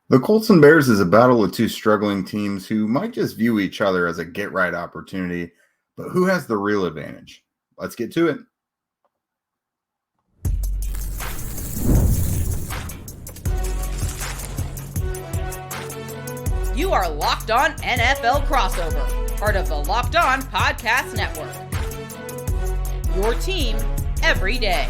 The Colts and Bears is a battle of two struggling teams who might just view each other as a get right opportunity, but who has the real advantage? Let's get to it. You are Locked On NFL Crossover, part of the Locked On Podcast Network. Your team every day.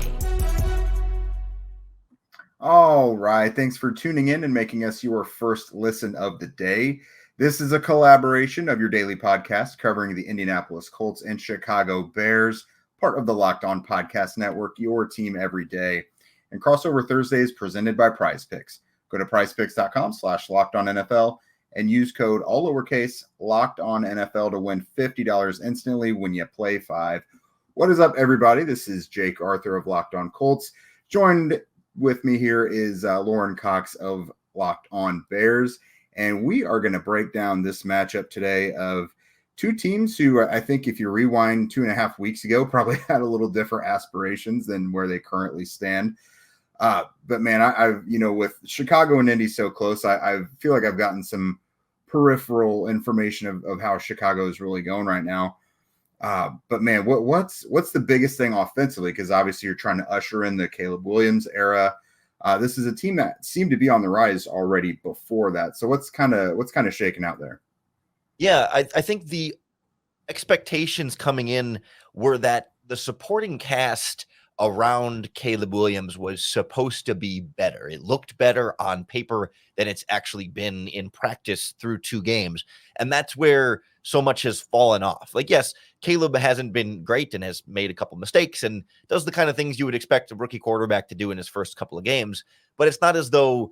All right. Thanks for tuning in and making us your first listen of the day. This is a collaboration of your daily podcast covering the Indianapolis Colts and Chicago Bears, part of the Locked On Podcast Network, your team every day. And Crossover Thursday is presented by PrizePicks. Go to prizepicks.com/LockedOnNFL and use code all lowercase LockedOnNFL to win $50 instantly when you play 5. What is up, everybody? This is Jake Arthur of Locked On Colts. Joined with me here is Lorin Cox of Locked On Bears, and we are going to break down this matchup today of two teams who I think if you rewind 2.5 weeks ago probably had a little different aspirations than where they currently stand. But man, I with Chicago and Indy so close, I feel like I've gotten some peripheral information of how Chicago is really going right now. But man, what's the biggest thing offensively? Because obviously you're trying to usher in the Caleb Williams era. This is a team that seemed to be on the rise already before that. So what's kind of shaking out there? Yeah, I think the expectations coming in were that the supporting cast around Caleb Williams was supposed to be better. It looked better on paper than it's actually been in practice through 2 games. And that's where so much has fallen off. Like, yes, Caleb hasn't been great and has made a couple mistakes and does the kind of things you would expect a rookie quarterback to do in his first couple of games. But it's not as though,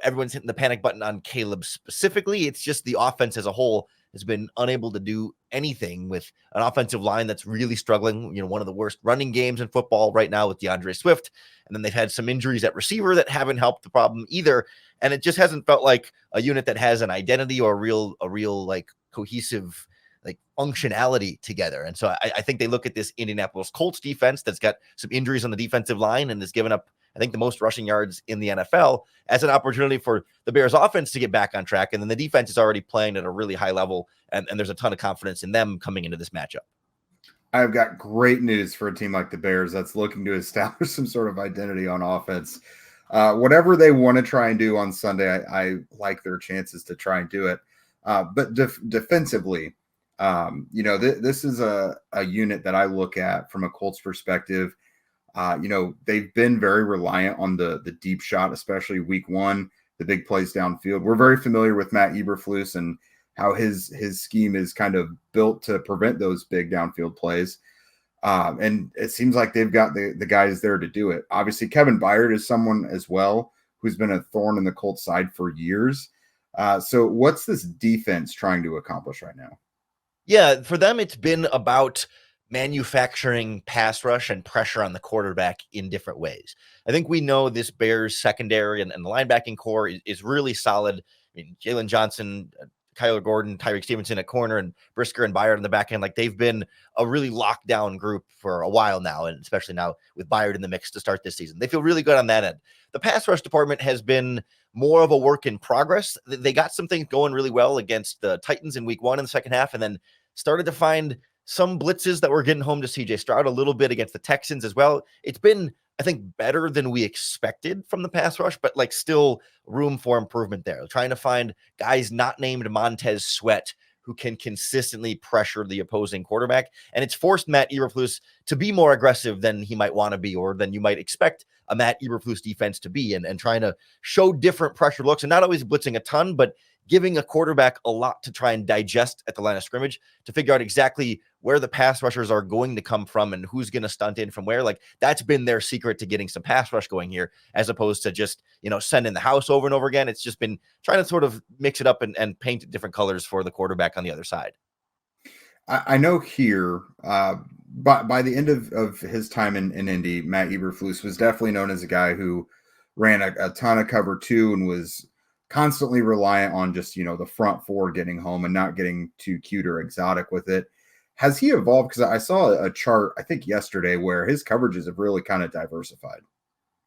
everyone's hitting the panic button on Caleb specifically. It's just the offense as a whole has been unable to do anything with an offensive line that's really struggling. One of the worst running games in football right now with DeAndre Swift. And then they've had some injuries at receiver that haven't helped the problem either. And it just hasn't felt like a unit that has an identity or a real like cohesive like functionality together. And so I think they look at this Indianapolis Colts defense that's got some injuries on the defensive line and has given up, I think, the most rushing yards in the NFL as an opportunity for the Bears offense to get back on track. And then the defense is already playing at a really high level. And there's a ton of confidence in them coming into this matchup. I've got great news for a team like the Bears that's looking to establish some sort of identity on offense. Whatever they want to try and do on Sunday, I like their chances to try and do it. But defensively, this is a unit that I look at from a Colts perspective. They've been very reliant on the deep shot, especially week 1, the big plays downfield. We're very familiar with Matt Eberflus and how his scheme is kind of built to prevent those big downfield plays. And it seems like they've got the guys there to do it. Obviously, Kevin Byard is someone as well who's been a thorn in the Colts side for years. So what's this defense trying to accomplish right now? Yeah, for them, it's been about manufacturing pass rush and pressure on the quarterback in different ways. I think we know this Bears secondary and the linebacking core is really solid. I mean, Jalen Johnson, Kyler Gordon, Tyreek Stevenson at corner, and Brisker and Byard in the back end. Like, they've been a really locked down group for a while now, and especially now with Byard in the mix to start this season. They feel really good on that end. The pass rush department has been more of a work in progress. They got some things going really well against the Titans in week 1 in the second half, and then started to find some blitzes that were getting home to CJ Stroud a little bit against the Texans as well. It's been, I think, better than we expected from the pass rush, but like still room for improvement there. Trying to find guys not named Montez Sweat who can consistently pressure the opposing quarterback. And it's forced Matt Eberflus to be more aggressive than he might want to be, or than you might expect a Matt Eberflus defense to be, and trying to show different pressure looks and not always blitzing a ton, but giving a quarterback a lot to try and digest at the line of scrimmage to figure out exactly where the pass rushers are going to come from and who's going to stunt in from where. Like, that's been their secret to getting some pass rush going here, as opposed to just, sending the house over and over again. It's just been trying to sort of mix it up and paint different colors for the quarterback on the other side. I know here, by the end of his time in Indy, Matt Eberflus was definitely known as a guy who ran a ton of cover 2 and was constantly reliant on just, the front 4 getting home and not getting too cute or exotic with it. Has he evolved? Because I saw a chart, I think yesterday, where his coverages have really kind of diversified.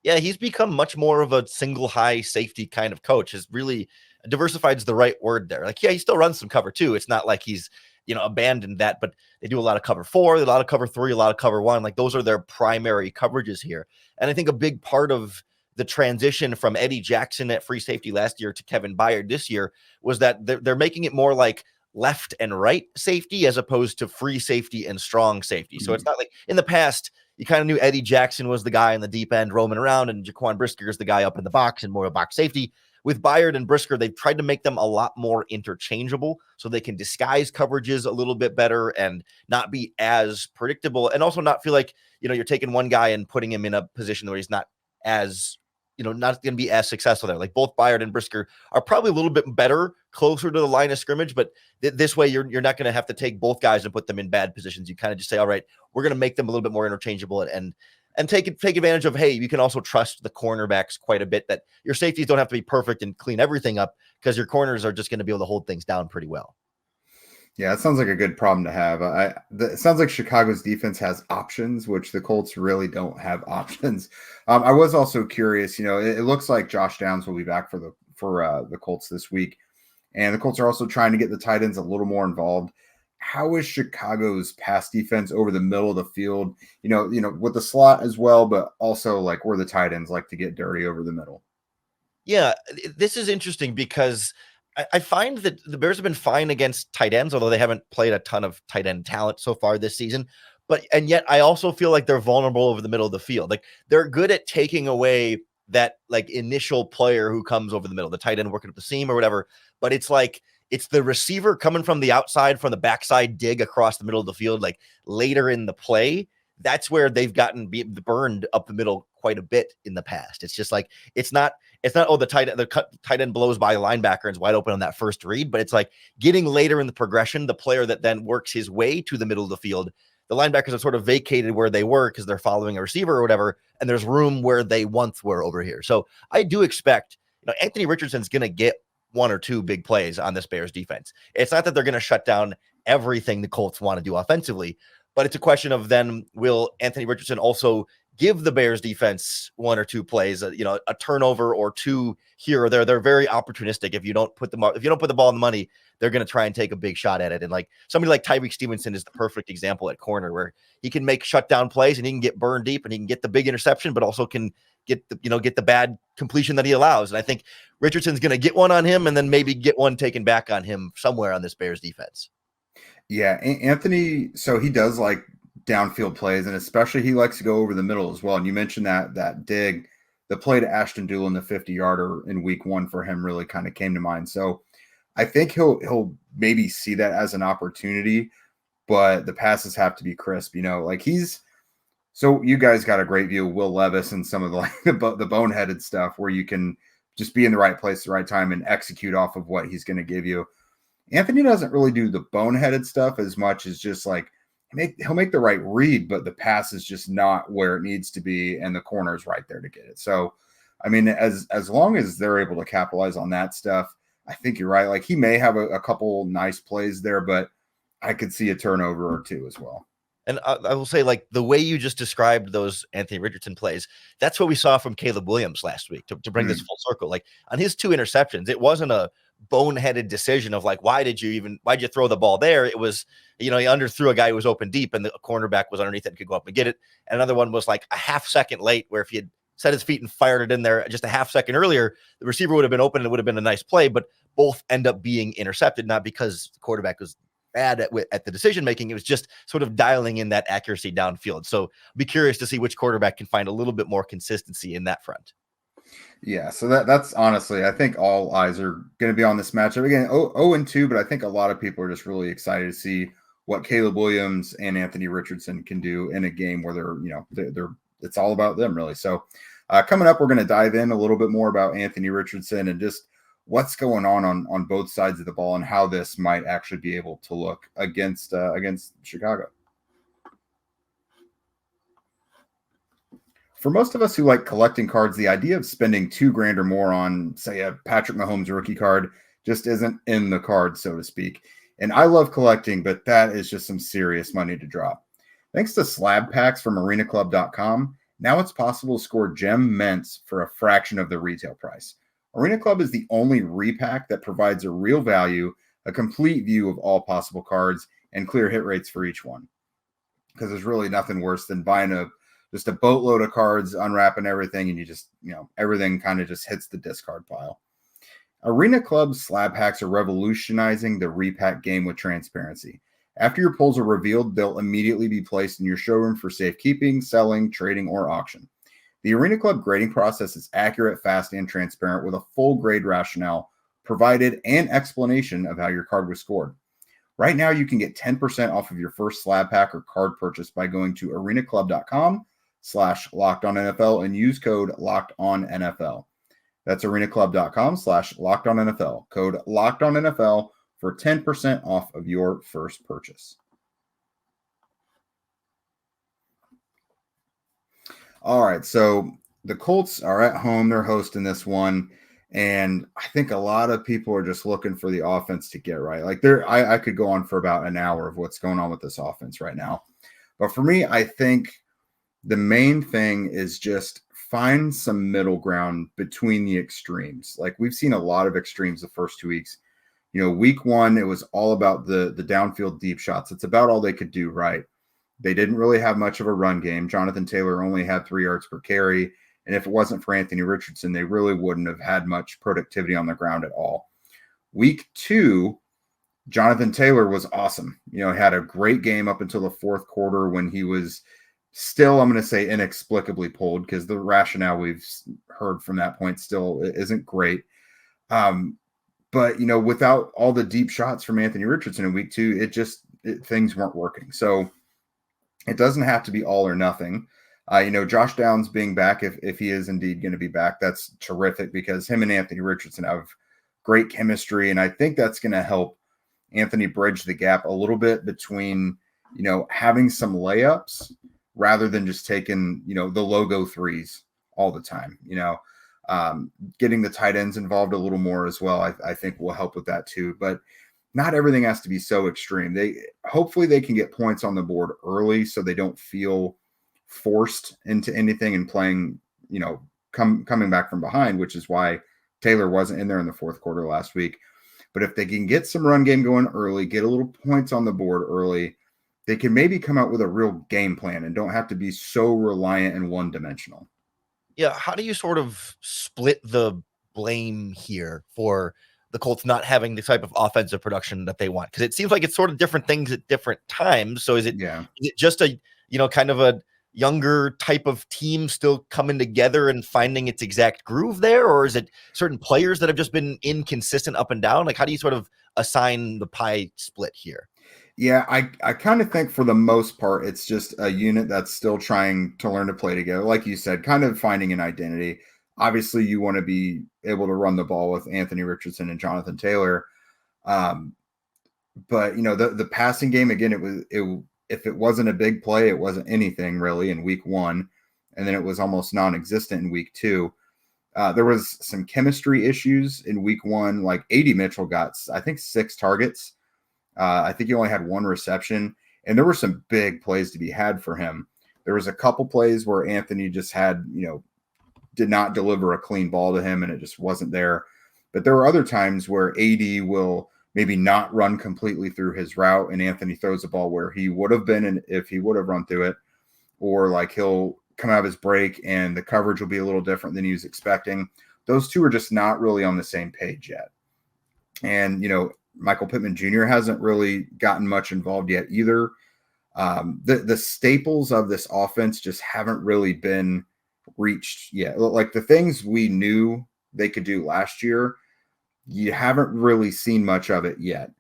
Yeah, he's become much more of a single high safety kind of coach. Has really diversified is the right word there. Like, yeah, he still runs some cover two. It's not like he's, abandoned that, but they do a lot of cover four, a lot of cover three, a lot of cover one. Like, those are their primary coverages here. And I think a big part of the transition from Eddie Jackson at free safety last year to Kevin Byard this year was that they're making it more like left and right safety as opposed to free safety and strong safety. So it's not like in the past, you kind of knew Eddie Jackson was the guy in the deep end roaming around, and Jaquan Brisker is the guy up in the box and more a box safety. With Byard and Brisker, they've tried to make them a lot more interchangeable so they can disguise coverages a little bit better and not be as predictable, and also not feel like, you're taking one guy and putting him in a position where he's not as, not going to be as successful there. Like, both Byard and Brisker are probably a little bit better closer to the line of scrimmage, but this way you're not going to have to take both guys and put them in bad positions. You kind of just say, all right, we're going to make them a little bit more interchangeable and take advantage of, hey, you can also trust the cornerbacks quite a bit, that your safeties don't have to be perfect and clean everything up because your corners are just going to be able to hold things down pretty well. Yeah, it sounds like a good problem to have. It sounds like Chicago's defense has options, which the Colts really don't have options. I was also curious. It looks like Josh Downs will be back for the Colts this week, and the Colts are also trying to get the tight ends a little more involved. How is Chicago's pass defense over the middle of the field? With the slot as well, but also like where the tight ends like to get dirty over the middle. Yeah, this is interesting because I find that the Bears have been fine against tight ends, although they haven't played a ton of tight end talent so far this season. And yet I also feel like they're vulnerable over the middle of the field. Like, they're good at taking away that like initial player who comes over the middle, the tight end working up the seam or whatever. But it's like, it's the receiver coming from the outside, from the backside dig across the middle of the field, like later in the play. That's where they've gotten burned up the middle quite a bit in the past. It's just like, it's not, the tight end blows by a linebacker and is wide open on that first read, but it's like getting later in the progression, the player that then works his way to the middle of the field. The linebackers have sort of vacated where they were because they're following a receiver or whatever, and there's room where they once were over here. So I do expect, Anthony Richardson's going to get one or two big plays on this Bears defense. It's not that they're going to shut down everything the Colts want to do offensively, but it's a question of then will Anthony Richardson also give the Bears defense one or two plays, a turnover or two here or there. They're very opportunistic. If you don't put the ball in the money, they're going to try and take a big shot at it. And like somebody like Tyreek Stevenson is the perfect example at corner, where he can make shutdown plays and he can get burned deep and he can get the big interception, but also can get the bad completion that he allows. And I think Richardson's going to get one on him and then maybe get one taken back on him somewhere on this Bears defense. Yeah, Anthony, so he does like downfield plays, and especially he likes to go over the middle as well. And you mentioned that dig, the play to Ashton Doolin, the 50-yarder in week 1 for him really kind of came to mind. So I think he'll maybe see that as an opportunity, but the passes have to be crisp. So you guys got a great view of Will Levis and some of the boneheaded stuff where you can just be in the right place at the right time and execute off of what he's going to give you. Anthony doesn't really do the boneheaded stuff as much as just like he'll make the right read, but the pass is just not where it needs to be, and the corner is right there to get it. So, I mean, as long as they're able to capitalize on that stuff, I think you're right. Like, he may have a couple nice plays there, but I could see a turnover or two as well. And I will say, like, the way you just described those Anthony Richardson plays, that's what we saw from Caleb Williams last week to bring this full circle. Like, on his 2 interceptions, it wasn't a boneheaded decision of like, why'd you throw the ball there? It was, he underthrew a guy who was open deep and the cornerback was underneath it and could go up and get it. And another one was like a half second late, where if he had set his feet and fired it in there just a half second earlier, the receiver would have been open and it would have been a nice play, but both end up being intercepted, not because the quarterback was bad at the decision making. It was just sort of dialing in that accuracy downfield. So be curious to see which quarterback can find a little bit more consistency in that front. Yeah, so that's honestly, I think all eyes are going to be on this matchup. Again, 0-2, but I think a lot of people are just really excited to see what Caleb Williams and Anthony Richardson can do in a game where they're it's all about them, really. So coming up, we're going to dive in a little bit more about Anthony Richardson and just what's going on both sides of the ball and how this might actually be able to look against Chicago. For most of us who like collecting cards, the idea of spending $2,000 or more on, say, a Patrick Mahomes rookie card just isn't in the cards, so to speak. And I love collecting, but that is just some serious money to drop. Thanks to slab packs from arenaclub.com, Now it's possible to score gem mints for a fraction of the retail price. Arena Club is the only repack that provides a real value, a complete view of all possible cards, and clear hit rates for each one. Because there's really nothing worse than buying just a boatload of cards, unwrapping everything, and you just, everything kind of just hits the discard pile. Arena Club slab packs are revolutionizing the repack game with transparency. After your pulls are revealed, they'll immediately be placed in your showroom for safekeeping, selling, trading, or auction. The Arena Club grading process is accurate, fast, and transparent with a full grade rationale provided and explanation of how your card was scored. Right now, you can get 10% off of your first slab pack or card purchase by going to arenaclub.com/LockedOnNFL and use code LockedOnNFL. That's arenaclub.com/LockedOnNFL. Code LockedOnNFL for 10% off of your first purchase. All right, so the Colts are at home. They're hosting this one. And I think a lot of people are just looking for the offense to get right. Like I could go on for about an hour of what's going on with this offense right now. But for me, I think the main thing is just find some middle ground between the extremes. Like we've seen a lot of extremes the first 2 weeks. Week one, it was all about the downfield deep shots. It's about all they could do right. They didn't really have much of a run game. Jonathan Taylor only had 3 yards per carry. And if it wasn't for Anthony Richardson, they really wouldn't have had much productivity on the ground at all. Week 2, Jonathan Taylor was awesome. Had a great game up until the fourth quarter when he was still, I'm going to say, inexplicably pulled because the rationale we've heard from that point still isn't great. But, without all the deep shots from Anthony Richardson in week 2, things weren't working. So it doesn't have to be all or nothing. Josh Downs being back, if he is indeed going to be back, that's terrific because him and Anthony Richardson have great chemistry. And I think that's going to help Anthony bridge the gap a little bit between, having some layups rather than just taking, the logo threes all the time. Getting the tight ends involved a little more as well, I think will help with that too. But not everything has to be so extreme. Hopefully they can get points on the board early so they don't feel forced into anything and playing, coming back from behind, which is why Taylor wasn't in there in the fourth quarter last week. But if they can get some run game going early, get a little points on the board early, they can maybe come out with a real game plan and don't have to be so reliant and one-dimensional. Yeah, how do you sort of split the blame here for the Colts not having the type of offensive production that they want? Because it seems like it's sort of different things at different times. So is it just a, kind of a younger type of team still coming together and finding its exact groove there? Or is it certain players that have just been inconsistent up and down? Like, how do you sort of assign the pie split here? Yeah, I kind of think for the most part, it's just a unit that's still trying to learn to play together. Like you said, kind of finding an identity. Obviously, you want to be able to run the ball with Anthony Richardson and Jonathan Taylor. But, the passing game, again, if it wasn't a big play, it wasn't anything really in week 1. And then it was almost non-existent in week 2. There was some chemistry issues in week 1. Like A.D. Mitchell got, I think, 6 targets. I think he only had 1 reception. And there were some big plays to be had for him. There was a couple plays where Anthony just had, did not deliver a clean ball to him and it just wasn't there. But there were other times where AD will maybe not run completely through his route and Anthony throws the ball where he would have been and if he would have run through it, or like he'll come out of his break and the coverage will be a little different than he was expecting. Those two are just not really on the same page yet. And, Michael Pittman Jr. hasn't really gotten much involved yet either. The staples of this offense just haven't really been reached yet. Like the things we knew they could do last year, you haven't really seen much of it yet.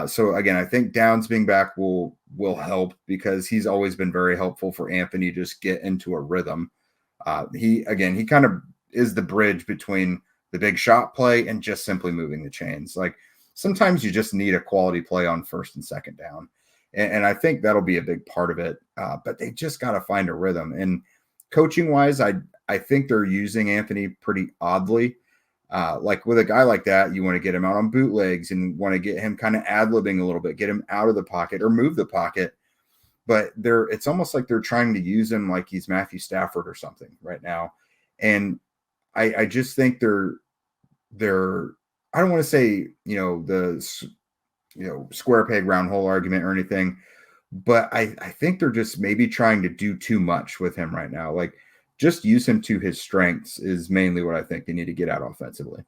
So again, I think Downs being back will help because he's always been very helpful for Anthony to just get into a rhythm. He kind of is the bridge between the big shot play and just simply moving the chains. Like sometimes you just need a quality play on first and second down. And I think that'll be a big part of it. But they just got to find a rhythm. And coaching wise, I think they're using Anthony pretty oddly. Like with a guy like that, you want to get him out on bootlegs and want to get him kind of ad-libbing a little bit, get him out of the pocket or move the pocket. but it's almost like they're trying to use him like he's Matthew Stafford or something right now. And I just think they're I don't want to say, square peg round hole argument or anything, but I think they're just maybe trying to do too much with him right now. Like, just use him to his strengths is mainly what I think they need to get out offensively.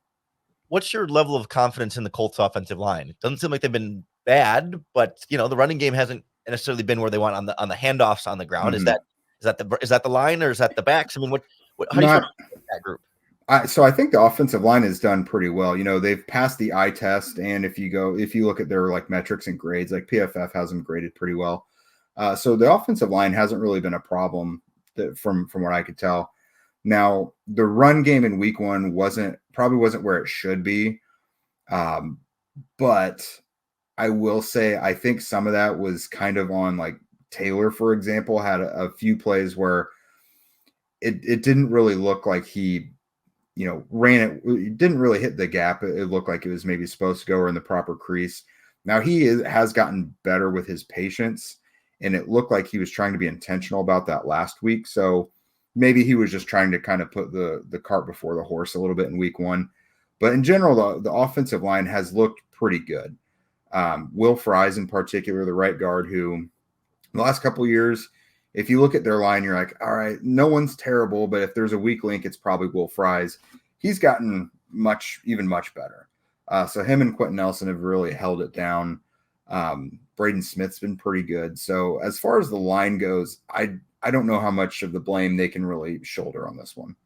What's your level of confidence in the Colts offensive line? It doesn't seem like they've been bad, but the running game hasn't necessarily been where they want on the handoffs on the ground. Mm-hmm. Is that the line, or is that the backs? I mean, how do you feel about that group? So I think the offensive line has done pretty well. They've passed the eye test, and if you look at their like metrics and grades, like PFF has them graded pretty well. So the offensive line hasn't really been a problem from what I could tell. Now, the run game in week 1 probably wasn't where it should be. But I will say, I think some of that was kind of on, like, Taylor, for example, had a few plays where it didn't really look like he, ran it. It didn't really hit the gap. It looked like it was maybe supposed to go or in the proper crease. Now has gotten better with his patience, and it looked like he was trying to be intentional about that last week. So maybe he was just trying to kind of put the cart before the horse a little bit in week 1. But in general, the offensive line has looked pretty good. Will Fries in particular, the right guard, who the last couple of years, if you look at their line, you're like, all right, no one's terrible, but if there's a weak link, it's probably Will Fries. He's gotten much better. So him and Quentin Nelson have really held it down. Braden Smith's been pretty good. So as far as the line goes, I don't know how much of the blame they can really shoulder on this one.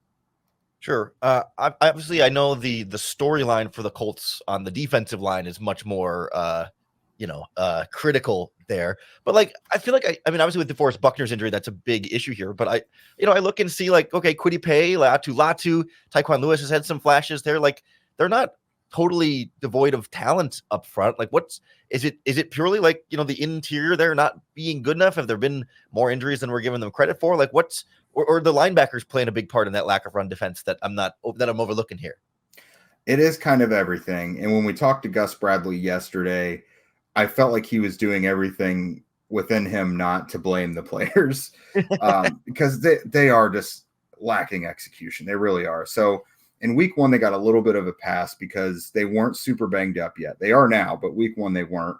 Sure. Obviously, I know the storyline for the Colts on the defensive line is much more, critical there. But like, I feel like obviously with DeForest Buckner's injury, that's a big issue here. But I look and see, like, okay, Kwity Paye, Latu, Tyquan Lewis has had some flashes there. Like, they're not totally devoid of talent up front. Like, is it purely like, the interior there not being good enough? Have there been more injuries than we're giving them credit for? Like, or the linebackers playing a big part in that lack of run defense that I'm overlooking here? It is kind of everything. And when we talked to Gus Bradley yesterday, I felt like he was doing everything within him not to blame the players, because they are just lacking execution. They really are. So in week 1, they got a little bit of a pass because they weren't super banged up yet. They are now, but week 1 they weren't.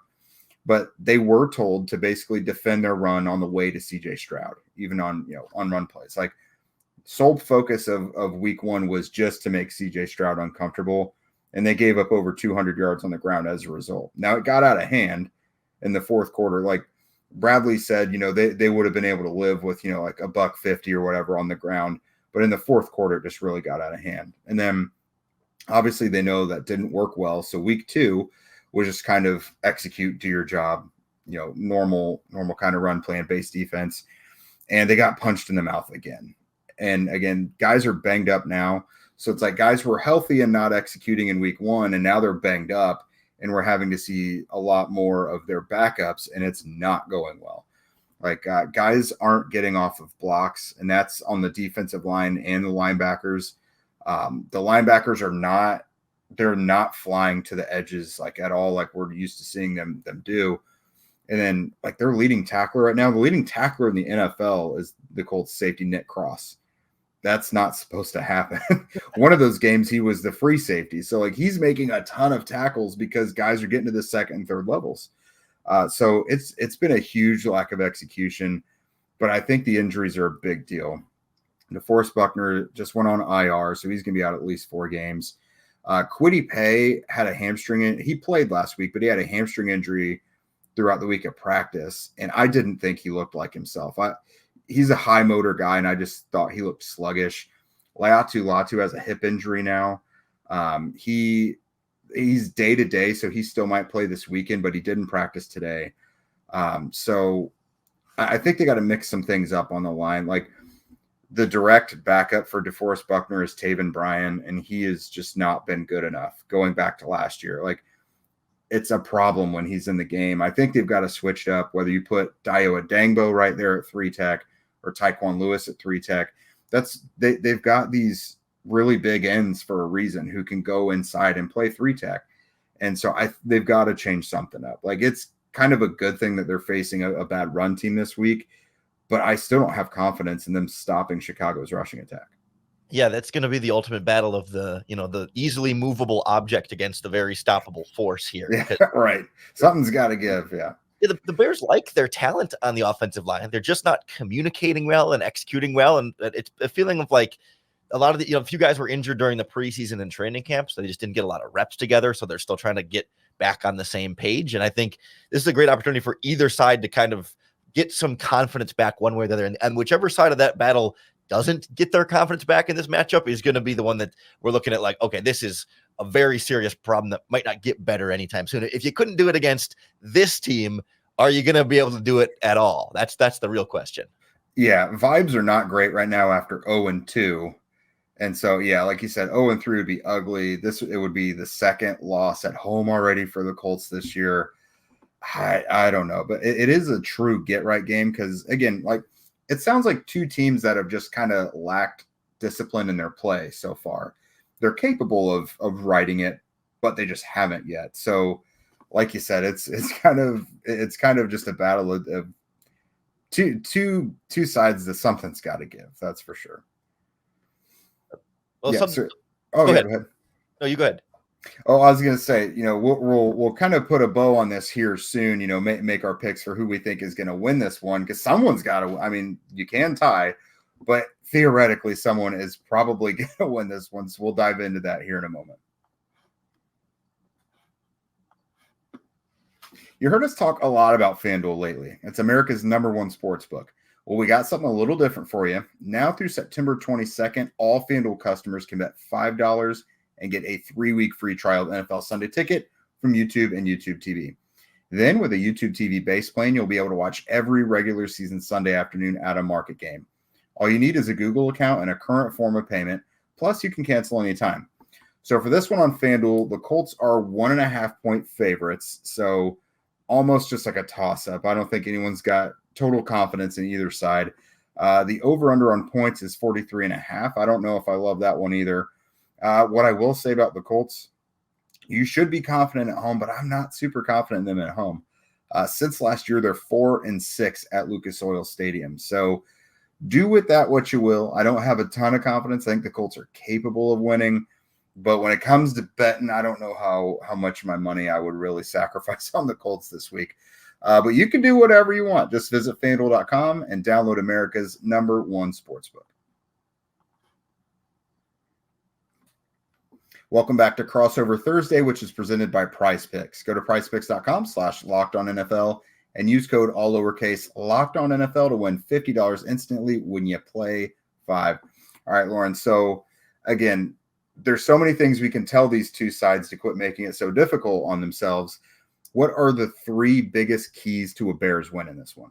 But they were told to basically defend their run on the way to CJ Stroud, even on run plays. Like, sole focus of week 1 was just to make CJ Stroud uncomfortable, and they gave up over 200 yards on the ground as a result. Now, it got out of hand in the fourth quarter. Like Bradley said, they would have been able to live with, like $150 or whatever on the ground. But in the fourth quarter, it just really got out of hand. And then obviously they know that didn't work well. So week 2 was just kind of execute, do your job, normal kind of run plan based defense. And they got punched in the mouth again. And again, guys are banged up now. So it's like guys were healthy and not executing in week 1, and now they're banged up, and we're having to see a lot more of their backups, and it's not going well. Like, guys aren't getting off of blocks, and that's on the defensive line and the linebackers. The linebackers they're not flying to the edges like at all, like we're used to seeing them do. And then, like, their leading tackler right now, the leading tackler in the NFL is the Colts safety Nick Cross. That's not supposed to happen. One of those games, he was the free safety. So, like, he's making a ton of tackles because guys are getting to the second and third levels. So it's been a huge lack of execution, but I think the injuries are a big deal. DeForest Buckner just went on IR, so he's going to be out at least 4 games. Kwity Paye had a hamstring. He played last week, but he had a hamstring injury throughout the week of practice, and I didn't think he looked like himself. He's a high motor guy, and I just thought he looked sluggish. Latu has a hip injury now. He's day to day, so he still might play this weekend, but he didn't practice today. So I think they got to mix some things up on the line. Like, the direct backup for DeForest Buckner is Taven Bryan, and he has just not been good enough going back to last year. Like, it's a problem when he's in the game. I think they've got to switch it up, whether you put Dayo Adangbo right there at 3 tech or Tyquan Lewis at 3 tech. They've got these really big ends for a reason who can go inside and play 3 tech. And so they've got to change something up. Like, it's kind of a good thing that they're facing a bad run team this week, but I still don't have confidence in them stopping Chicago's rushing attack. Yeah, that's going to be the ultimate battle of the easily movable object against the very stoppable force here. Yeah, right. Something's got to give. Yeah. Yeah, the Bears like their talent on the offensive line. They're just not communicating well and executing well. And it's a feeling of like a lot of the, a few guys were injured during the preseason and training camp, so they just didn't get a lot of reps together. So they're still trying to get back on the same page. And I think this is a great opportunity for either side to kind of get some confidence back one way or the other. And whichever side of that battle doesn't get their confidence back in this matchup is going to be the one that we're looking at like, okay, this is a very serious problem that might not get better anytime soon. If you couldn't do it against this team, are you going to be able to do it at all? That's the real question. Yeah, vibes are not great right now after 0-2. And so, yeah, like you said, 0-3 would be ugly. It would be the second loss at home already for the Colts this year. I don't know, but it is a true get-right game because, again, like it sounds like two teams that have just kind of lacked discipline in their play so far. They're capable of writing it, but they just haven't yet. So, like you said, it's kind of just a battle of two sides that something's got to give. That's for sure. Well, yeah, go ahead. No, you go ahead. Oh, I was going to say, we'll kind of put a bow on this here soon. Make our picks for who we think is going to win this one because someone's got to. I mean, you can tie, but theoretically, someone is probably going to win this one. So we'll dive into that here in a moment. You heard us talk a lot about FanDuel lately. It's America's #1 sports book. Well, we got something a little different for you. Now through September 22nd, all FanDuel customers can bet $5 and get a 3-week free trial of NFL Sunday Ticket from YouTube and YouTube TV. Then with a YouTube TV base plan, you'll be able to watch every regular season Sunday afternoon at a market game. All you need is a Google account and a current form of payment, plus you can cancel anytime. So for this one on FanDuel, the Colts are 1.5-point favorites, so almost just like a toss-up. I don't think anyone's got total confidence in either side. The over-under on points is 43.5. I don't know if I love that one either. What I will say about the Colts, you should be confident at home, but I'm not super confident in them at home. Since last year, they're 4-6 at Lucas Oil Stadium. So do with that what you will. I don't have a ton of confidence. I think the Colts are capable of winning. But when it comes to betting, I don't know how much of my money I would really sacrifice on the Colts this week. But you can do whatever you want. Just visit FanDuel.com and download America's #1 sportsbook. Welcome back to Crossover Thursday, which is presented by PrizePicks. Go to PrizePicks.com/LockedOnNFL and use code all lowercase LockedOnNFL to win $50 instantly when you play 5. All right, Lorin. So again, there's so many things we can tell these two sides to quit making it so difficult on themselves. What are the 3 biggest keys to a Bears win in this one?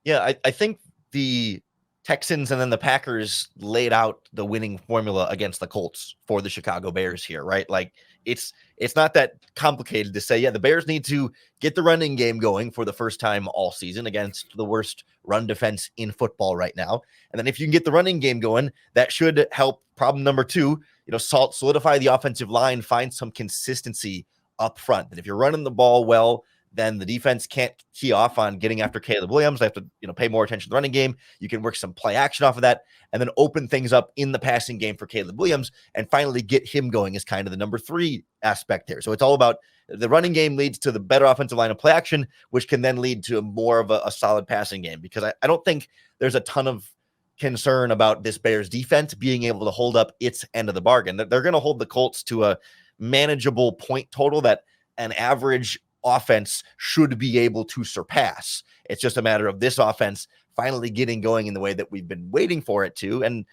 Yeah, I think the Texans and then the Packers laid out the winning formula against the Colts for the Chicago Bears here, right? Like it's not that complicated to say, yeah, the Bears need to get the running game going for the first time all season against the worst run defense in football right now. And then if you can get the running game going, that should help problem number 2, solidify the offensive line, find some consistency up front. That if you're running the ball well, then the defense can't key off on getting after Caleb Williams. They have to, pay more attention to the running game. You can work some play action off of that and then open things up in the passing game for Caleb Williams and finally get him going is kind of the number 3 aspect there. So it's all about the running game leads to the better offensive line of play action, which can then lead to more of a solid passing game because I don't think there's a ton of concern about this Bears defense being able to hold up its end of the bargain. They're going to hold the Colts to a manageable point total that an average offense should be able to surpass. It's just a matter of this offense finally getting going in the way that we've been waiting for it to. And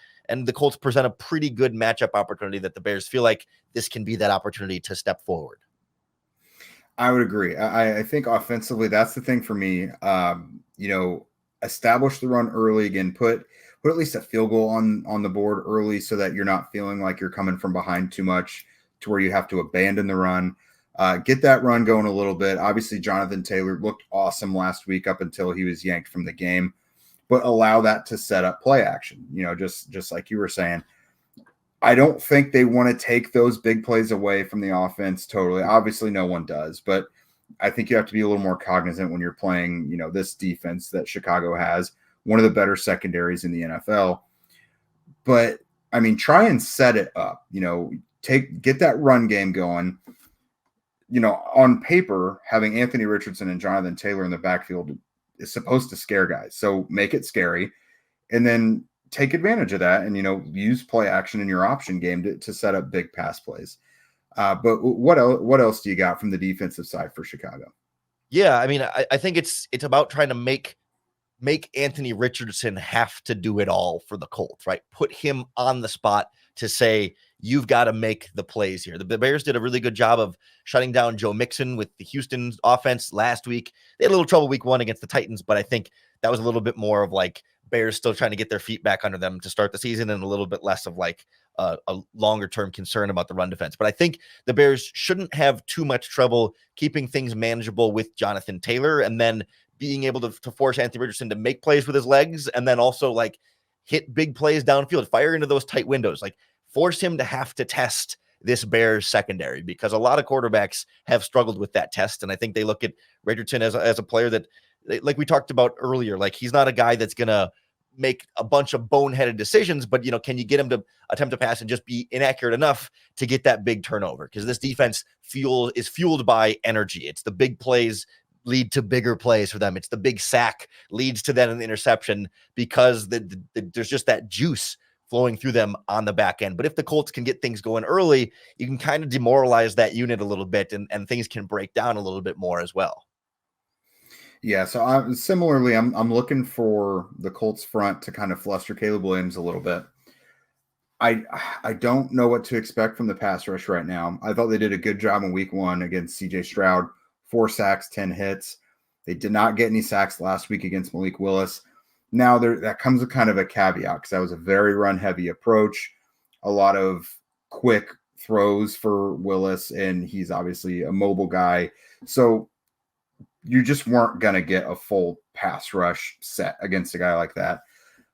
the Colts present a pretty good matchup opportunity that the Bears feel like this can be that opportunity to step forward. I would agree. I think offensively, that's the thing for me. Establish the run early again, put at least a field goal on the board early so that you're not feeling like you're coming from behind too much to where you have to abandon the run. Get that run going a little bit. Obviously, Jonathan Taylor looked awesome last week up until he was yanked from the game, but allow that to set up play action. Just like you were saying, I don't think they want to take those big plays away from the offense totally. Obviously, no one does, but I think you have to be a little more cognizant when you're playing, this defense that Chicago has, one of the better secondaries in the NFL. But I mean, try and set it up, get that run game going. On paper, having Anthony Richardson and Jonathan Taylor in the backfield is supposed to scare guys. So make it scary and then take advantage of that and, use play action in your option game to set up big pass plays. But what else do you got from the defensive side for Chicago? Yeah, I mean, I think it's about trying to make Anthony Richardson have to do it all for the Colts, right? Put him on the spot to say, you've got to make the plays here. The Bears did a really good job of shutting down Joe Mixon with the Houston offense last week. They had a little trouble week 1 against the Titans, but I think that was a little bit more of like Bears still trying to get their feet back under them to start the season and a little bit less of like a longer term concern about the run defense. But I think the Bears shouldn't have too much trouble keeping things manageable with Jonathan Taylor and then being able to force Anthony Richardson to make plays with his legs and then also like hit big plays downfield, fire into those tight windows, like force him to have to test this Bears secondary because a lot of quarterbacks have struggled with that test. And I think they look at Richardson as a player that, like we talked about earlier, like he's not a guy that's going to make a bunch of boneheaded decisions, but can you get him to attempt to pass and just be inaccurate enough to get that big turnover? Because this defense is fueled by energy. It's the big plays lead to bigger plays for them. It's the big sack leads to then an interception because there's just that juice flowing through them on the back end. But if the Colts can get things going early, you can kind of demoralize that unit a little bit and things can break down a little bit more as well. Yeah, so I'm looking for the Colts front to kind of fluster Caleb Williams a little bit. I don't know what to expect from the pass rush right now. I thought they did a good job in week 1 against CJ Stroud, 4 sacks, 10 hits. They did not get any sacks last week against Malik Willis. Now that comes with kind of a caveat because that was a very run-heavy approach, a lot of quick throws for Willis, and he's obviously a mobile guy. So you just weren't going to get a full pass rush set against a guy like that.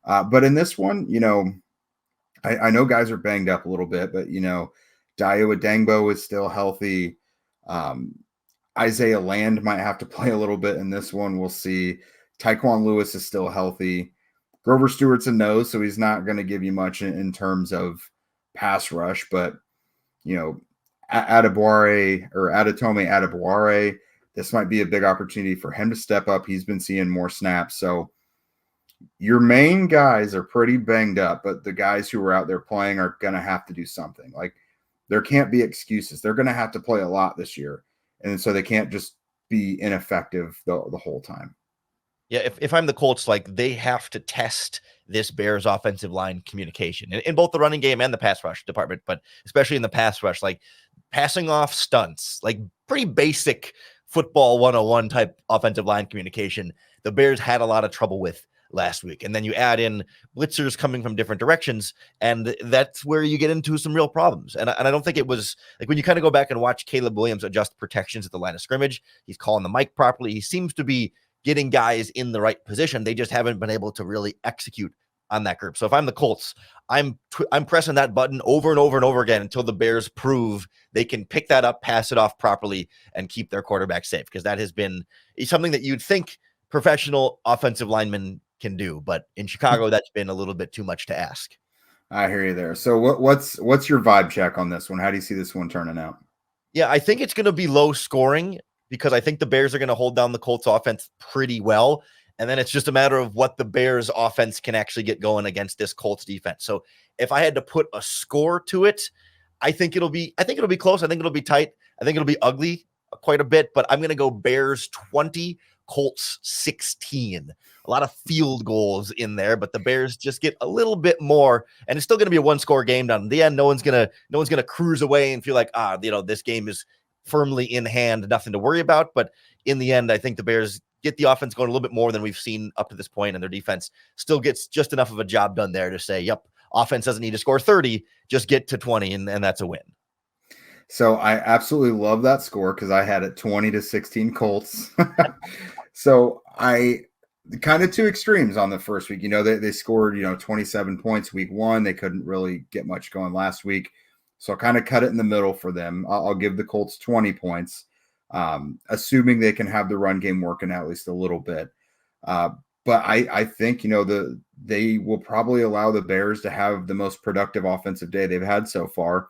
But in this one, I know guys are banged up a little bit, but, Dayo Adangbo is still healthy. Isaiah Land might have to play a little bit in this one. We'll see. Tyquan Lewis is still healthy. Grover Stewart's a nose, so he's not going to give you much in terms of pass rush. But, Adetome Adebaware, this might be a big opportunity for him to step up. He's been seeing more snaps. So your main guys are pretty banged up, but the guys who are out there playing are going to have to do something. Like, there can't be excuses. They're going to have to play a lot this year. And so they can't just be ineffective the whole time. Yeah, if I'm the Colts, like they have to test this Bears offensive line communication in both the running game and the pass rush department, but especially in the pass rush, like passing off stunts, like pretty basic football 101 type offensive line communication. The Bears had a lot of trouble with last week. And then you add in blitzers coming from different directions, and that's where you get into some real problems. And I don't think it was like when you kind of go back and watch Caleb Williams adjust protections at the line of scrimmage, he's calling the mic properly. He seems to be getting guys in the right position. They just haven't been able to really execute on that group. So if I'm the Colts, I'm pressing that button over and over and over again until the Bears prove they can pick that up, pass it off properly, and keep their quarterback safe. Because that has been something that you'd think professional offensive linemen can do, but in Chicago, that's been a little bit too much to ask. I hear you there. So what's your vibe check on this one? How do you see this one turning out? Yeah, I think it's going to be low scoring because I think the Bears are going to hold down the Colts offense pretty well. And then it's just a matter of what the Bears offense can actually get going against this Colts defense. So if I had to put a score to it, I think it'll be close. I think it'll be tight. I think it'll be ugly quite a bit, but I'm going to go Bears 20, Colts 16. A lot of field goals in there, but the Bears just get a little bit more, and it's still going to be a one-score game down in the end. No one's going to cruise away and feel like, this game is firmly in hand, nothing to worry about. But in the end, I think the Bears get the offense going a little bit more than we've seen up to this point, and their defense still gets just enough of a job done there to say, yep, offense doesn't need to score 30, just get to 20, and that's a win. So I absolutely love that score because I had it 20-16 Colts. So I kind of two extremes on the first week. They scored 27 points week 1. They couldn't really get much going last week. So I kind of cut it in the middle for them. I'll give the Colts 20 points. assuming they can have the run game working out at least a little bit. But I think, they will probably allow the Bears to have the most productive offensive day they've had so far,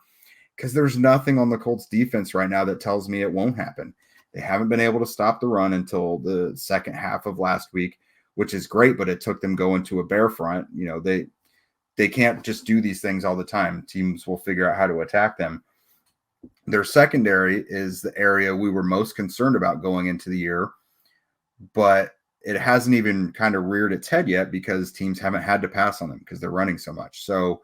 because there's nothing on the Colts defense right now that tells me it won't happen. They haven't been able to stop the run until the second half of last week, which is great, but it took them going to a bear front. They can't just do these things all the time. Teams will figure out how to attack them. Their secondary is the area we were most concerned about going into the year, but it hasn't even kind of reared its head yet because teams haven't had to pass on them because they're running so much. So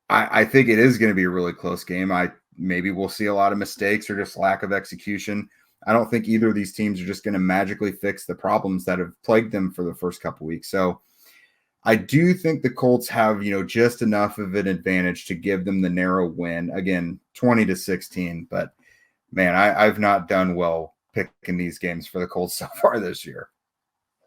I think it is going to be a really close game. Maybe we'll see a lot of mistakes or just lack of execution. I don't think either of these teams are just going to magically fix the problems that have plagued them for the first couple weeks. So I do think the Colts have, just enough of an advantage to give them the narrow win. Again, 20-16. But man, I've not done well picking these games for the Colts so far this year.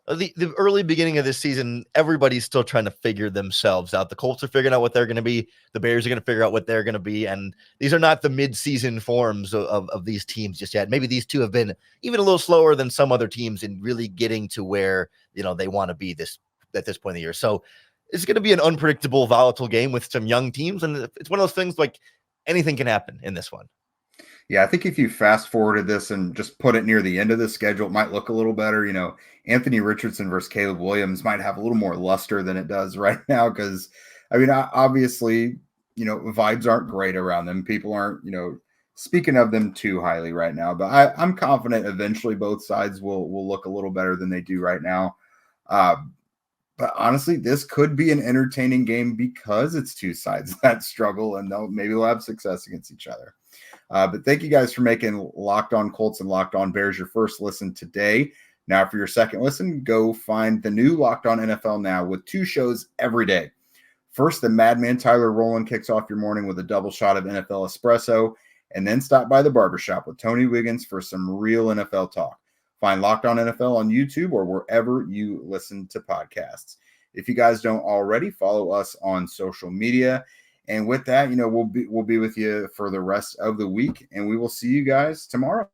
The early beginning of this season, everybody's still trying to figure themselves out. The Colts are figuring out what they're going to be. The Bears are going to figure out what they're going to be. And these are not the mid-season forms of these teams just yet. Maybe these two have been even a little slower than some other teams in really getting to where, they want to be at this point in the year. So it's going to be an unpredictable, volatile game with some young teams. And it's one of those things like anything can happen in this one. Yeah, I think if you fast forwarded this and just put it near the end of the schedule, it might look a little better. Anthony Richardson versus Caleb Williams might have a little more luster than it does right now because, obviously, vibes aren't great around them. People aren't, speaking of them too highly right now. But I'm confident eventually both sides will look a little better than they do right now. But honestly, this could be an entertaining game because it's two sides that struggle and maybe they'll have success against each other. But thank you guys for making Locked On Colts and Locked On Bears your first listen today. Now, for your second listen, go find the new Locked On NFL Now with 2 shows every day. First, the Madman Tyler Rowland kicks off your morning with a double shot of NFL espresso, and then stop by the barbershop with Tony Wiggins for some real NFL talk. Find Locked On NFL on YouTube or wherever you listen to podcasts. If you guys don't already, follow us on social media. And with that, we'll be with you for the rest of the week, and we will see you guys tomorrow.